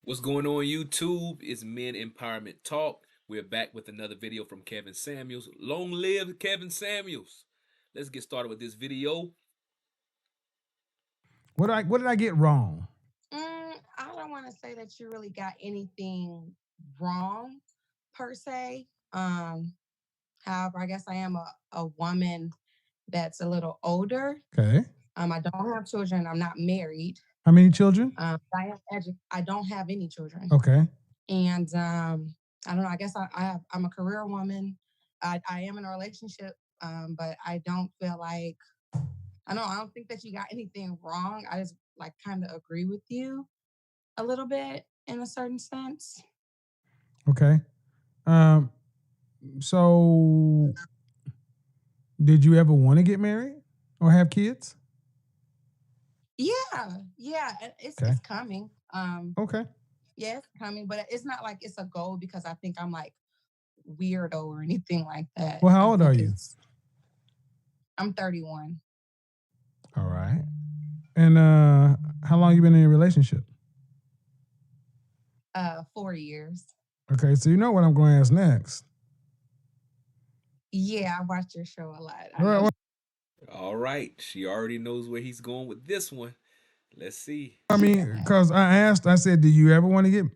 What's going on YouTube? It's Men Empowerment Talk. We're back with another video from Kevin Samuels. Long live Kevin Samuels. Let's get started with this video. What did I get wrong? I don't want to say that you really got anything wrong per se. However, I guess I am a woman that's a little older. Okay. I don't have children. I'm not married. How many children? I don't have any children. Okay. And I don't know. I guess I'm a career woman. I am in a relationship, but I don't feel like I don't think that you got anything wrong. I just like kind of agree with you a little bit in a certain sense. Okay. Um. So, did you ever want to get married or have kids? Yeah, Okay. it's coming. Okay. Yeah, it's coming, but it's not like it's a goal because I think I'm like weirdo or anything like that. Well, how old are you? I'm 31. All right. And how long you been in a relationship? 4 years. Okay, so you know what I'm going to ask next. Yeah, I watch your show a lot. All right, she already knows where he's going with this one. Let's see. I mean, because I said, do you ever want to get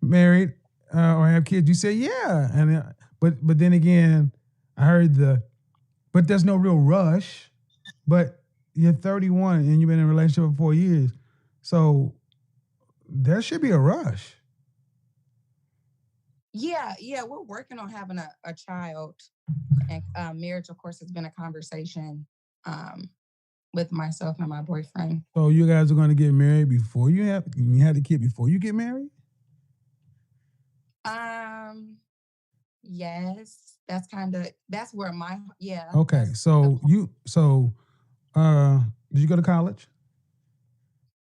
married or have kids? You said, yeah. And but then again, I heard but there's no real rush. But you're 31 and you've been in a relationship for 4 years, so there should be a rush. Yeah, we're working on having a child, and marriage, of course, has been a conversation with myself and my boyfriend. So you guys are going to get married before you had the kid before you get married? Yes, that's where yeah. Okay, so did you go to college?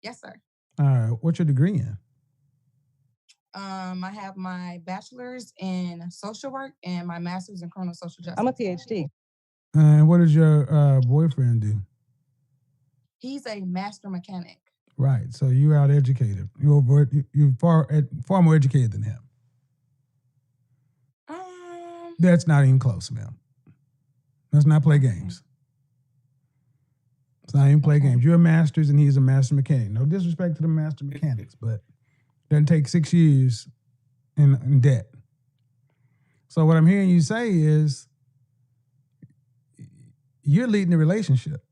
Yes, sir. All right, what's your degree in? I have my bachelor's in social work and my master's in criminal social justice. I'm a PhD. And what does your boyfriend do? He's a master mechanic. Right, so you're out educated. You're far more educated than him. That's not even close, man. Let's not play games. It's not even play games. You're a master's and he's a master mechanic. No disrespect to the master mechanics, but it doesn't take 6 years in debt. So what I'm hearing you say is you're leading the relationship.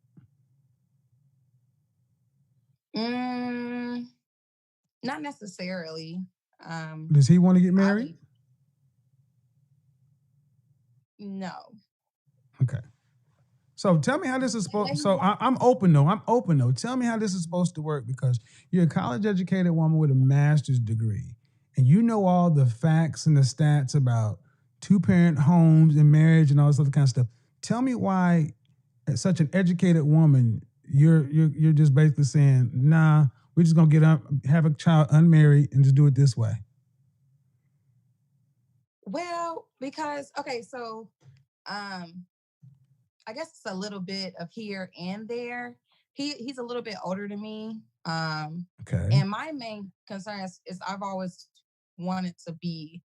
Not necessarily. Does he want to get married? No. Okay. So tell me how this is supposed. So I'm open though. Tell me how this is supposed to work, because you're a college educated woman with a master's degree, and you know all the facts and the stats about 2-parent homes and marriage and all this other kind of stuff. Tell me why, as such an educated woman, you're just basically saying, nah, we're just gonna have a child unmarried and just do it this way. Well, because so I guess it's a little bit of here and there. He's a little bit older than me. Okay. And my main concern is I've always wanted to be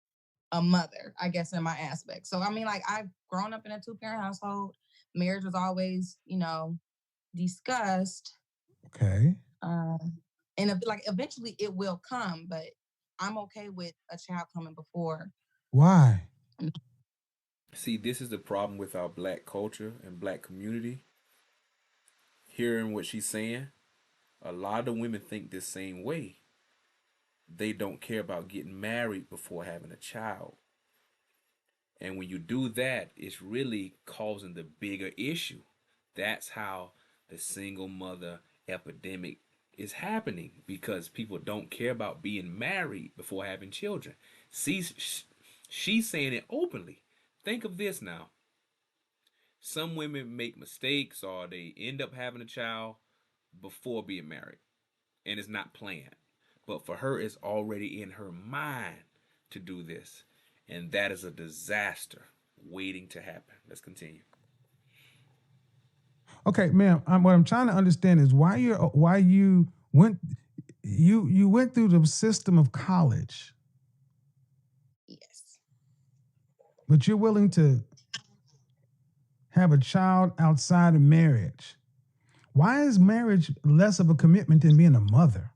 a mother, I guess, in my aspect. So I mean, like, I've grown up in a 2-parent household. Marriage was always, discussed. Okay. And like eventually it will come, but I'm okay with a child coming before. Why? See, this is the problem with our black culture and black community. Hearing what she's saying, a lot of women think the same way. They don't care about getting married before having a child. And when you do that, it's really causing the bigger issue. That's how the single mother epidemic is happening, because people don't care about being married before having children. She's saying it openly. Think of this now. Some women make mistakes or they end up having a child before being married, and it's not planned. But for her, it's already in her mind to do this. And that is a disaster waiting to happen. Let's continue. Okay, ma'am. What I'm trying to understand is why you went. you went through the system of college, Yes. but you're willing to have a child outside of marriage. Why is marriage less of a commitment than being a mother?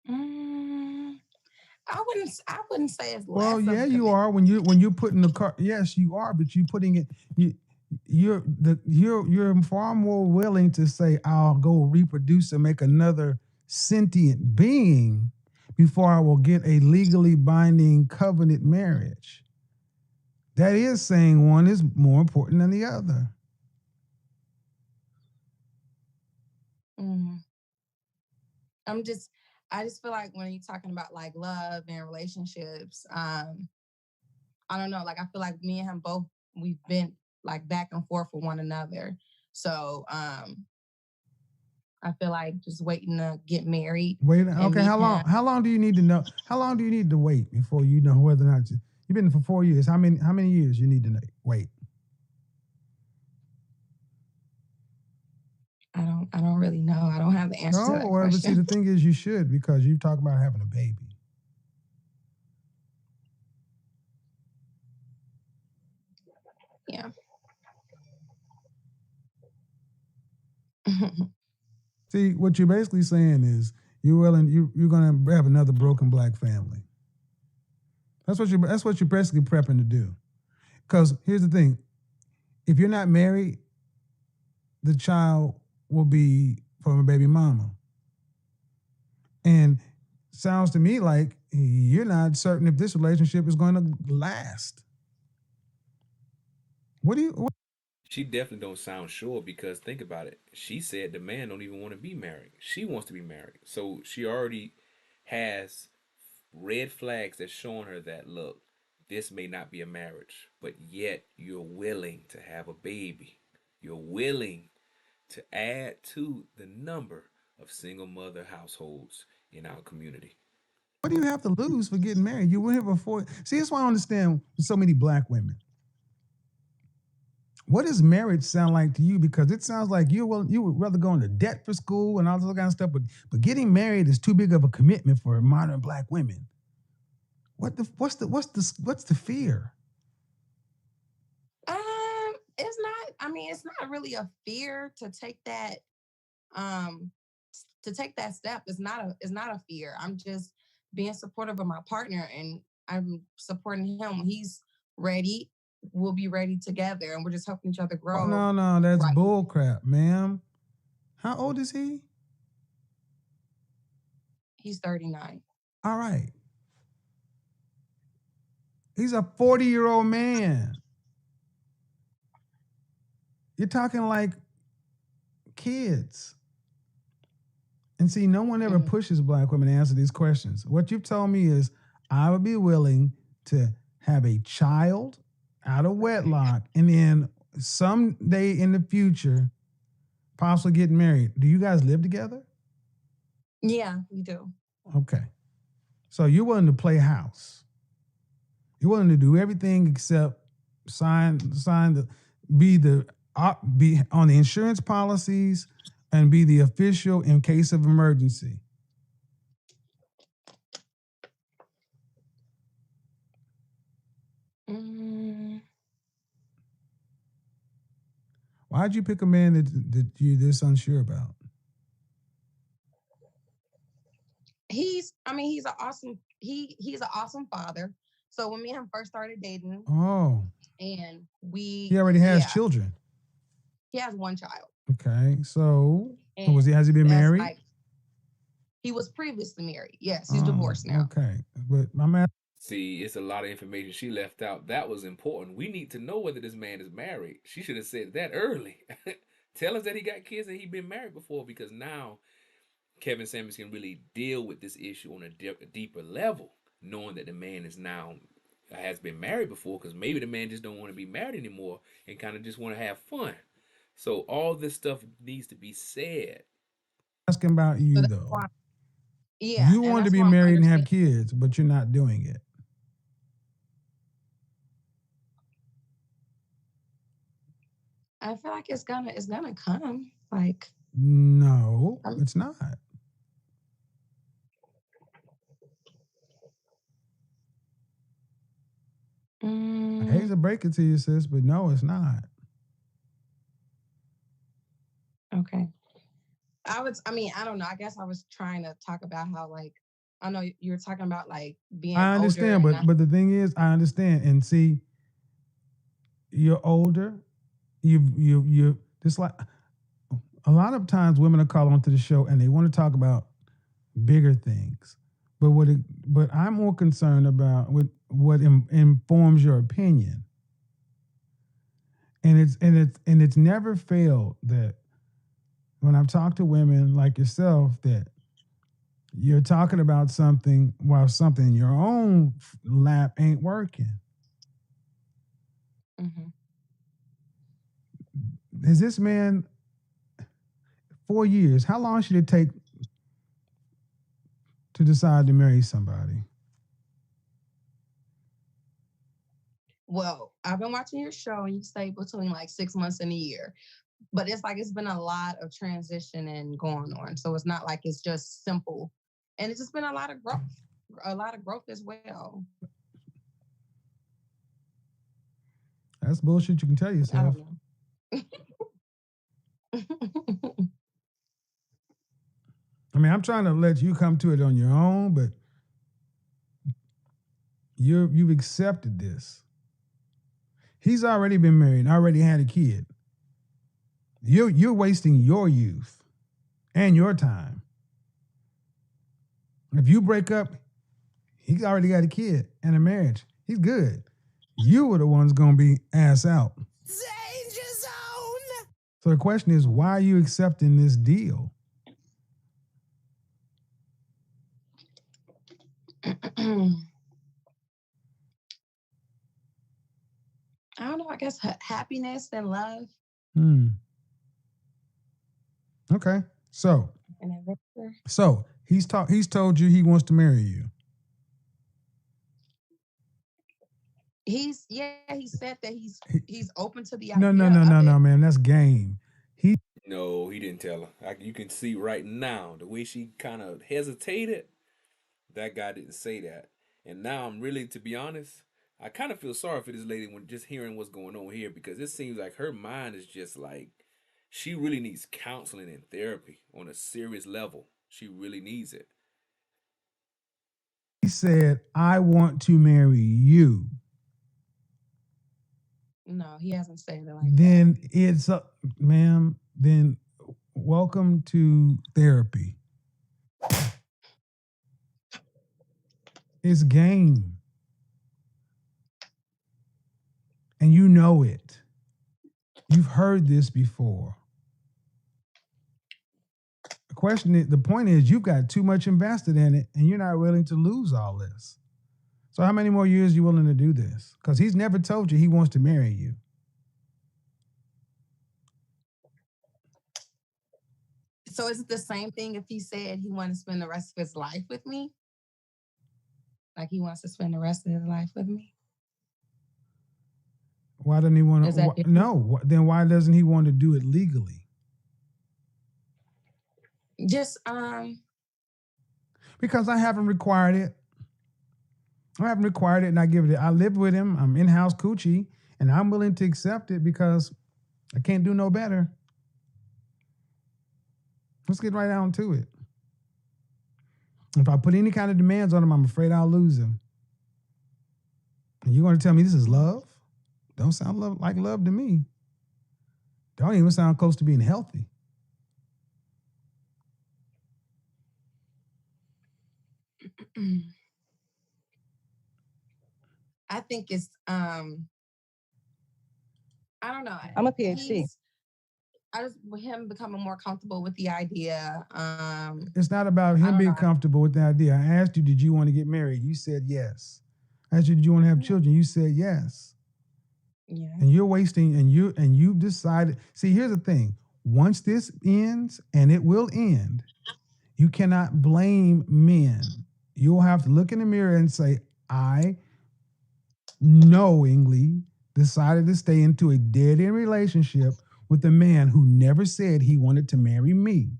Mm, I wouldn't say it's Well, less of yeah, a you commitment. are when you put in the car. Yes, you are, but you putting it. You're far more willing to say I'll go reproduce and make another sentient being before I will get a legally binding covenant marriage. That is saying one is more important than the other. Mm. I'm just I just feel like when you're talking about like love and relationships, I don't know, like I feel like me and him both we've been like back and forth with one another. So I feel like just waiting to get married Wait, and okay, me how and him. long? How long do you need to know? How long do you need to wait before you know whether or not you've been for 4 years? How many years you need to wait? I don't really know. I don't have the answer to Oh, that well, but see, question. the thing is, you should because you talk about having a baby. Yeah. See, what you're basically saying is you're going to have another broken black family. That's what you're basically prepping to do. Because here's the thing: if you're not married, the child will be from a baby mama, and sounds to me like you're not certain if this relationship is going to last. What do you? What, She definitely don't sound sure because think about it. She said the man don't even want to be married. She wants to be married. So she already has red flags that's showing her that look, this may not be a marriage, but yet you're willing to have a baby. You're willing to add to the number of single mother households in our community. what do you have to lose for getting married? You went here before. See, that's why I don't understand so many black women. What does marriage sound like to you? Because it sounds like you would rather go into debt for school and all this other kind of stuff, but getting married is too big of a commitment for modern black women. What's the fear? it's not. I mean, it's not really a fear to take that. Um, to take that step is not a fear. I'm just being supportive of my partner, and I'm supporting him when he's ready. We'll be ready together, and we're just helping each other Oh grow. no, no, that's Right. bull crap, ma'am. How old is he? He's 39. All right. He's a 40-year-old man. You're talking like kids. And see, no one ever Mm. pushes black women to answer these questions. What you've told me is I would be willing to have a child out of wedlock and then someday in the future possibly get married. Do you guys live together? Yeah, we do. Okay. So you're willing to play house. You're willing to do everything except sign the be on the insurance policies and be the official in case of emergency. Mm, Why'd you pick a man that you're this unsure about? I mean, he's an awesome father. So when me and him first started dating, Oh, and he we, already has yeah, children. he has one child, Okay, so and has he been that's married? like he was previously married. Yes, he's Oh, divorced now. okay. But I'm asking, See, it's a lot of information she left out. That was important. We need to know whether this man is married. She should have said that early. Tell us that he got kids and he been married before because now Kevin Samuels can really deal with this issue on a deeper level, knowing that the man is now has been married before because maybe the man just don't want to be married anymore and kind of just want to have fun. So all this stuff needs to be said. asking about So you that's though. why, yeah, You and want to that's be why I'm married and have understanding. kids, but you're not doing it. I feel like it's gonna come. Like, No, um, it's not. I hate mm, to break it to you, sis, but no, it's not. okay. I mean, I don't know. I guess I was trying to talk about how, like, I know you were talking about like being I older understand, and but not. the thing is, I understand. And see, you're older. You just like a lot of times women are called onto the show and they want to talk about bigger things. But I'm more concerned about what informs your opinion. And it's never failed that when I've talked to women like yourself that you're talking about something while something in your own lap ain't working. Hmm. Is this man 4 years? How long should it take to decide to marry somebody? Well, I've been watching your show and you say between like 6 months and a year, but it's like it's been a lot of transition and going on. So it's not like it's just simple. And it's just been a lot of growth as well. That's bullshit you can tell I yourself. don't know. I mean, I'm trying to let you come to it on your own, but you've accepted this. He's already been married, already had a kid. You're wasting your youth and your time. If you break up, he's already got a kid and a marriage. He's good. You are the ones gonna be ass out. Danger zone. So the question is, why are you accepting this deal? I don't know. I guess happiness and love Hmm. Okay. So and adventure. he's told you he wants to marry you. He said that He, he's open to the no, no, idea no, of no, it. no, man. That's game. He No, he didn't tell her. You can see right now the way she kind of hesitated. That guy didn't say that. And now I'm really, to be honest, I kind of feel sorry for this lady when just hearing what's going on here because it seems like her mind is just like she really needs counseling and therapy on a serious level. She really needs it. said, "I want to marry you." No, he hasn't said it like that. Then it's ma'am. Then welcome to therapy. It's game, and you know it. You've heard this before. The point is, you've got too much invested in it, and you're not willing to lose all this. So, how many more years are you willing to do this? Because he's never told you he wants to marry you. So is it the same thing if he said he wanted to spend the rest of his life with me? Like he wants to spend the rest of his life with me? Why doesn't he want Is that to? different? No. Then why doesn't he want to do it legally? Just Because I haven't required it. I haven't required it, and I give it. I live with him. I'm in-house coochie, and I'm willing to accept it because I can't do no better. Let's get right down to it. If I put any kind of demands on him, I'm afraid I'll lose him. And you're going to tell me this is love? Don't sound like love to me. Don't even sound close to being healthy. I think it's I don't know. I'm a PhD. I just with him becoming more comfortable with the idea. It's not about I him don't being know. comfortable with the idea. I asked you, did you want to get married? You said yes. I asked you, did you want to have children? You said yes. Yeah. And you're wasting, and you've decided. See, here's the thing. Once this ends, and it will end, you cannot blame men. You'll have to look in the mirror and say, I knowingly decided to stay into a dead-end relationship with a man who never said he wanted to marry me.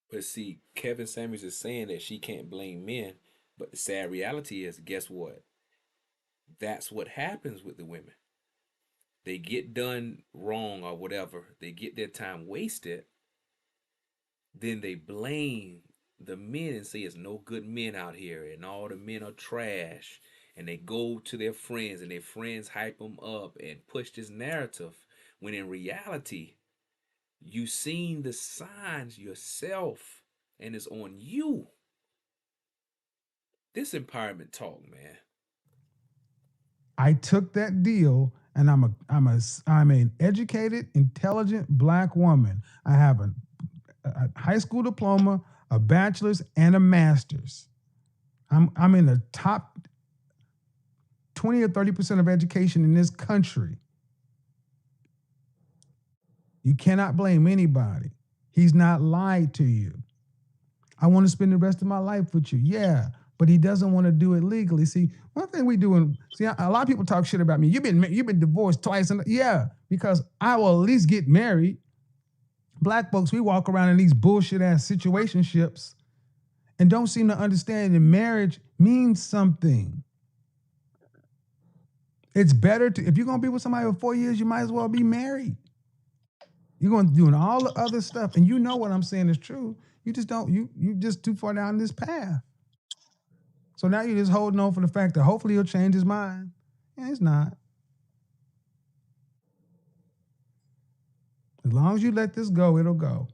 But see, Kevin Samuels is saying that she can't blame men. But the sad reality is, guess what? That's what happens with the women. They get done wrong or whatever, they get their time wasted, then they blame the men and say it's no good men out here and all the men are trash. And they go to their friends and their friends hype them up and push this narrative when in reality, you seen the signs yourself and it's on you. This empowerment talk, man. I took that deal, and I'm an educated, intelligent black woman. I have a high school diploma, a bachelor's, and a master's. I'm in the top 20 or 30% of education in this country. You cannot blame anybody. He's not lied to you. I want to spend the rest of my life with you. Yeah, but he doesn't want to do it legally. See, one thing we do, and see, a lot of people talk shit about me. You've been divorced twice, and yeah, because I will at least get married. Black folks, we walk around in these bullshit ass situationships and don't seem to understand that marriage means something. It's better to, if you're gonna be with somebody for 4 years, you might as well be married. You're going to doing all the other stuff, and you know what I'm saying is true. You just don't. You just too far down this path. So now you're just holding on for the fact that hopefully he'll change his mind. And it's not. As long as you let this go, it'll go.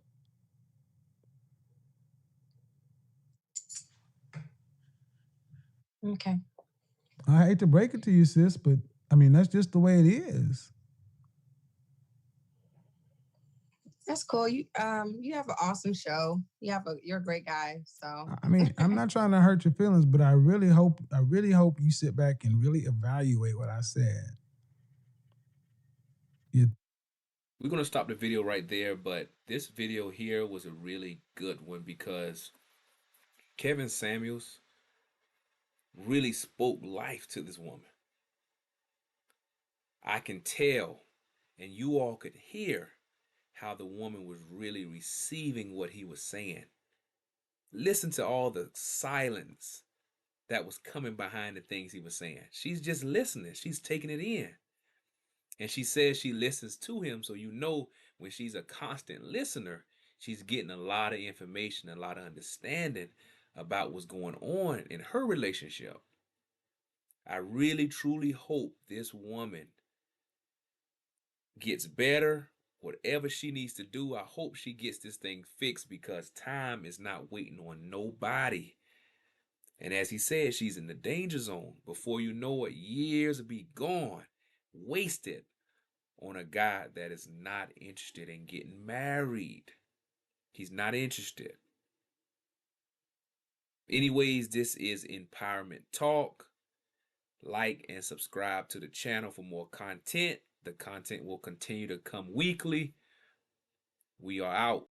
Okay. I hate to break it to you, sis, but I mean that's just the way it is. That's cool. You have an awesome show. You're a great guy. So I mean, I'm not trying to hurt your feelings, but I really hope you sit back and really evaluate what I said. We're going to stop the video right there, but this video here was a really good one because Kevin Samuels really spoke life to this woman. I can tell, and you all could hear how the woman was really receiving what he was saying. Listen to all the silence that was coming behind the things he was saying. She's just listening, she's taking it in. And she says she listens to him, so you know when she's a constant listener, she's getting a lot of information, a lot of understanding about what's going on in her relationship. I really truly hope this woman gets better. Whatever she needs to do, I hope she gets this thing fixed because time is not waiting on nobody. And as he said, she's in the danger zone. Before you know it, years will be gone, wasted on a guy that is not interested in getting married. He's not interested. Anyways, this is Empowerment Talk. Like and subscribe to the channel for more content. The content will continue to come weekly. We are out.